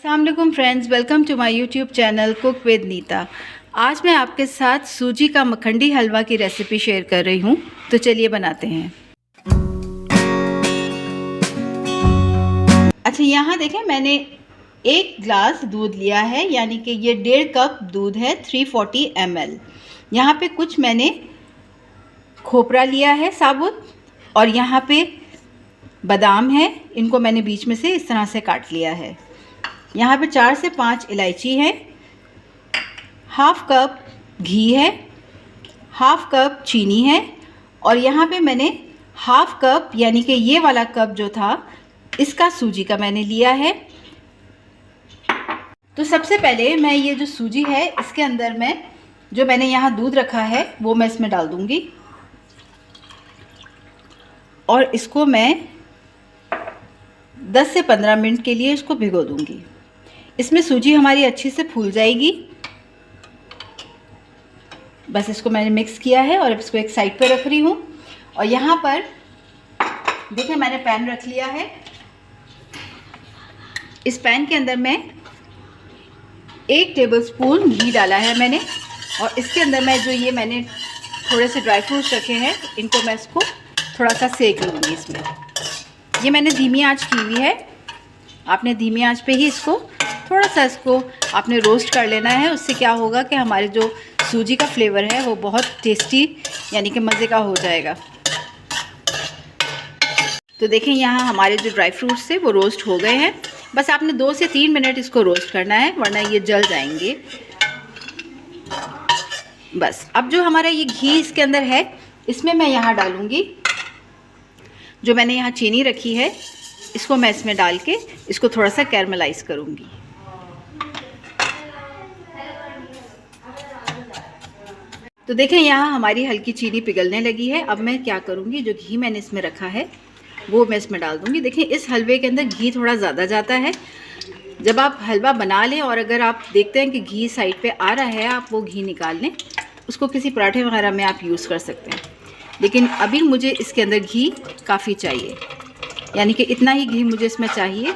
अस्सलाम वालेकुम friends, welcome to my YouTube channel cook with Neeta. आज मैं आपके साथ सूजी का मखंडी हलवा की रेसिपी शेयर कर रही हूँ। तो चलिए बनाते हैं। अच्छा, यहाँ देखें मैंने 1 ग्लास दूध लिया है, यानी कि ये 1.5 कप दूध है, 340 ml। यहाँ पे कुछ मैंने खोपरा लिया है साबुत, और यहाँ पे बादाम है, इनको मैंने बीच में से इस तरह से काट लिया है। यहाँ पे 4 से 5 इलायची है, हाफ कप घी है, हाफ कप चीनी है, और यहाँ पे मैंने हाफ कप यानी कि ये वाला कप जो था इसका सूजी का मैंने लिया है। तो सबसे पहले मैं ये जो सूजी है इसके अंदर मैं जो मैंने यहाँ दूध रखा है वो मैं इसमें डाल दूँगी, और इसको मैं 10 से 15 मिनट के लिए इसको भिगो दूँगी। इसमें सूजी हमारी अच्छी से फूल जाएगी। बस इसको मैंने मिक्स किया है और अब इसको एक साइड पे रख रही हूँ। और यहाँ पर देखिए मैंने पैन रख लिया है। इस पैन के अंदर मैं 1 टेबलस्पून घी डाला है मैंने, और इसके अंदर मैं जो ये मैंने थोड़े से ड्राई फ्रूट्स रखे हैं इनको मैं इसको थोड़ा सा सेक लूँगी। इसमें ये मैंने धीमी आंच की हुई है। आपने धीमी आंच पे ही इसको थोड़ा सा इसको आपने रोस्ट कर लेना है। उससे क्या होगा कि हमारे जो सूजी का फ्लेवर है वो बहुत टेस्टी यानी कि मज़े का हो जाएगा। तो देखें यहाँ हमारे जो ड्राई फ्रूट्स थे वो रोस्ट हो गए हैं। बस आपने 2 से 3 मिनट इसको रोस्ट करना है, वरना ये जल जाएंगे। बस अब जो हमारा ये घी इसके अंदर है इसमें मैं यहाँ डालूँगी जो मैंने यहाँ चीनी रखी है, इसको मैं इसमें डाल के इसको थोड़ा सा कैरमलाइज़ करूँगी। तो देखें यहाँ हमारी हल्की चीनी पिघलने लगी है। अब मैं क्या करूँगी, जो घी मैंने इसमें रखा है वो मैं इसमें डाल दूँगी। देखें इस हलवे के अंदर घी थोड़ा ज़्यादा जाता है। जब आप हलवा बना लें और अगर आप देखते हैं कि घी साइड पे आ रहा है, आप वो घी निकाल लें, उसको किसी पराठे वगैरह में आप यूज़ कर सकते हैं। लेकिन अभी मुझे इसके अंदर घी काफ़ी चाहिए, यानी कि इतना ही घी मुझे इसमें चाहिए।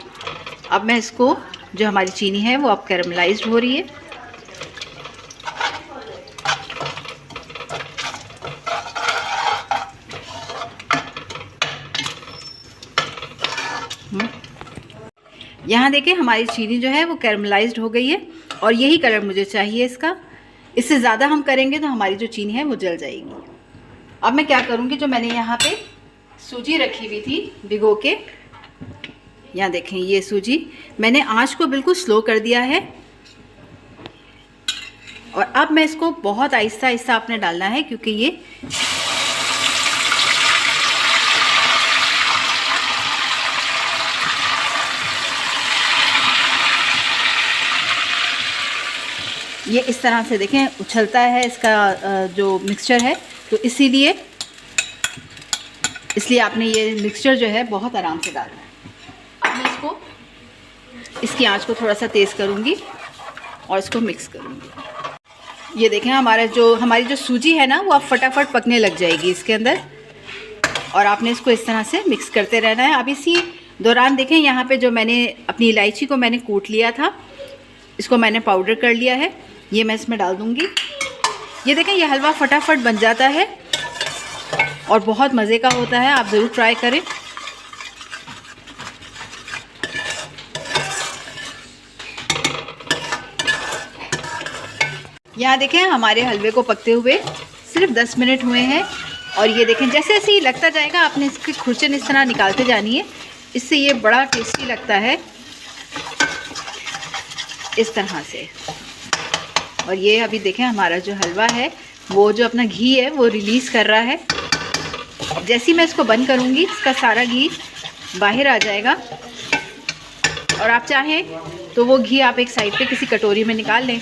अब मैं इसको जो हमारी चीनी है वो अब कैरमलाइज्ड हो रही है। यहाँ देखें हमारी चीनी जो है वो कैरमलाइज्ड हो गई है, और यही कलर मुझे चाहिए इसका। इससे ज़्यादा हम करेंगे तो हमारी जो चीनी है वो जल जाएगी। अब मैं क्या करूँगी, जो मैंने यहाँ पे सूजी रखी हुई थी भिगो के, यहाँ देखें ये सूजी मैंने आंच को बिल्कुल स्लो कर दिया है। और अब मैं इसको बहुत आहिस्ता आहिस्ता आपने डालना है, क्योंकि ये इस तरह से देखें उछलता है इसका जो मिक्सचर है, तो इसलिए आपने ये मिक्सचर जो है बहुत आराम से डालना है। अब मैं इसकी आंच को थोड़ा सा तेज़ करूँगी और इसको मिक्स करूँगी। ये देखें हमारी जो सूजी है ना वो अब फटाफट पकने लग जाएगी इसके अंदर, और आपने इसको इस तरह से मिक्स करते रहना है। अब इसी दौरान देखें यहाँ पे जो मैंने अपनी इलायची को मैंने कूट लिया था, इसको मैंने पाउडर कर लिया है, ये मैं इसमें डाल दूँगी। ये देखें ये हलवा फटाफट बन जाता है और बहुत मज़े का होता है। आप ज़रूर ट्राई करें। यहाँ देखें हमारे हलवे को पकते हुए सिर्फ 10 मिनट हुए हैं, और ये देखें जैसे जैसे ही लगता जाएगा आपने इसकी खुरचन इस तरह निकालते जानी है। इससे ये बड़ा टेस्टी लगता है इस तरह से। और ये अभी देखें हमारा जो हलवा है वो जो अपना घी है वो रिलीज़ कर रहा है। जैसे ही मैं इसको बंद करूँगी इसका सारा घी बाहर आ जाएगा, और आप चाहें तो वो घी आप एक साइड पे किसी कटोरी में निकाल लें।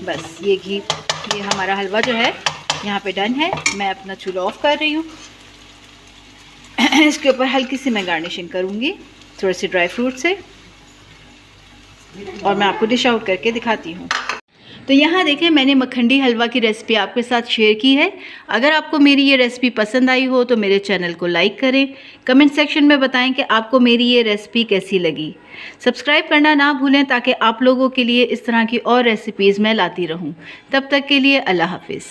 बस ये हमारा हलवा जो है यहाँ पे डन है। मैं अपना चूल्हा ऑफ कर रही हूँ। इसके ऊपर हल्की सी मैं गार्निशिंग करूँगी थोड़े से ड्राई फ्रूट से, और मैं आपको डिश आउट करके दिखाती हूँ। तो यहाँ देखें मैंने मखंडी हलवा की रेसिपी आपके साथ शेयर की है। अगर आपको मेरी ये रेसिपी पसंद आई हो तो मेरे चैनल को लाइक करें, कमेंट सेक्शन में बताएं कि आपको मेरी ये रेसिपी कैसी लगी। सब्सक्राइब करना ना भूलें ताकि आप लोगों के लिए इस तरह की और रेसिपीज़ मैं लाती रहूं। तब तक के लिए अल्लाह हाफिज़।